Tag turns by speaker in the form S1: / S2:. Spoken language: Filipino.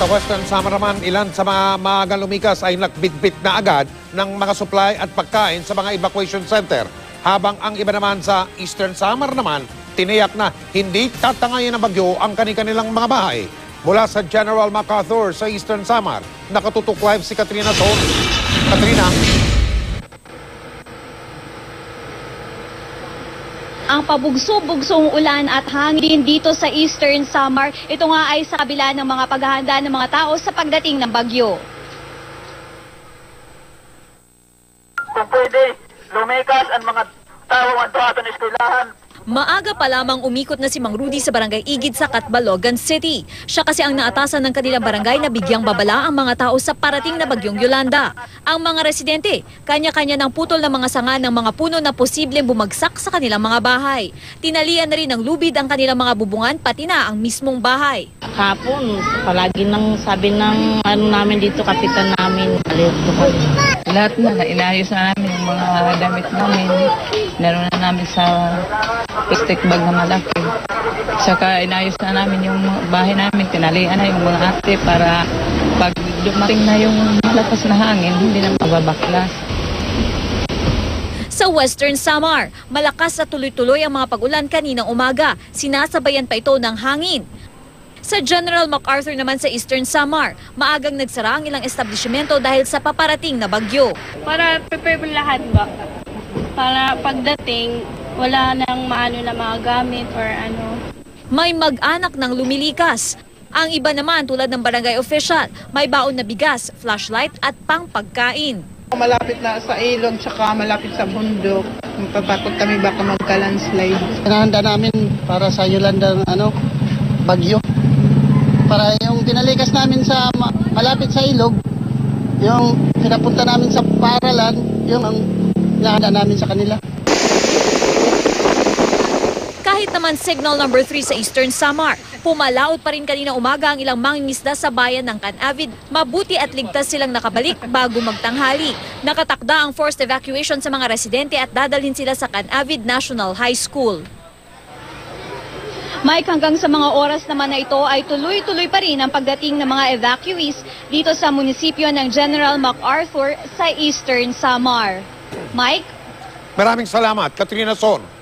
S1: Sa Western Samar naman, ilan sa mga maagang lumikas ay nagbitbit na agad ng mga supply at pagkain sa mga evacuation center. Habang ang iba naman sa Eastern Samar naman, tiniyak na hindi tatangayin ng bagyo ang kanilang mga bahay. Mula sa General MacArthur sa Eastern Samar, nakatutok live si Katrina Son. Katrina.
S2: Ang pabugso-bugsong ulan at hangin dito sa Eastern Samar, ito nga ay sa kabila ng mga paghahanda ng mga tao sa pagdating ng bagyo.
S3: Kung pwede, lumikas ang mga tao at sa eskwelahan.
S4: Maaga pa lamang umikot na si Mang Rudy sa barangay Igid sa Catbalogan City. Siya kasi ang naatasan ng kanilang barangay na bigyang babala ang mga tao sa parating na bagyong Yolanda. Ang mga residente, kanya-kanya ng putol ng mga sanga ng mga puno na posibleng bumagsak sa kanilang mga bahay. Tinalian na rin ng lubid ang kanilang mga bubungan pati na ang mismong bahay.
S5: Hapon, palagi nang sabi ng namin dito, kapitan namin, lahat na inayos na namin yung mga damit namin. Naroon na namin sa plastic bag na malaki. Saka inayos na namin yung bahay namin, tinalian na yung mga ate para pag dumating na yung malakas na hangin, hindi na mababaklas.
S4: Sa Western Samar, malakas at tuloy-tuloy ang mga pag-ulan kaninang umaga. Sinasabayan pa ito ng hangin. Sa General MacArthur naman sa Eastern Samar, maagang nagsara ang ilang establishmento dahil sa paparating na bagyo.
S6: Para prepare lahat ba? Para pagdating, wala nang maano na mga gamit or ano.
S4: May mag-anak ng lumilikas. Ang iba naman tulad ng barangay official, may baon na bigas, flashlight at pangpagkain.
S7: Malapit na sa ilog tsaka malapit sa bundok. Matatakot kami baka magka-landslide. Pinahanda namin para sa Yolanda bagyo. Para yung tinalikas namin sa malapit sa ilog, yung pinapunta namin sa paaralan, yung ang pinahanda namin sa kanila.
S4: Kahit naman signal number 3 sa Eastern Samar, pumalaot pa rin kanina umaga ang ilang mangingisda sa bayan ng Canavid. Mabuti at ligtas silang nakabalik bago magtanghali. Nakatakda ang forced evacuation sa mga residente at dadalhin sila sa Canavid National High School.
S2: Mike, hanggang sa mga oras naman na ito ay tuloy-tuloy pa rin ang pagdating ng mga evacuees dito sa munisipyo ng General MacArthur sa Eastern Samar. Mike?
S1: Maraming salamat, Katrina Son.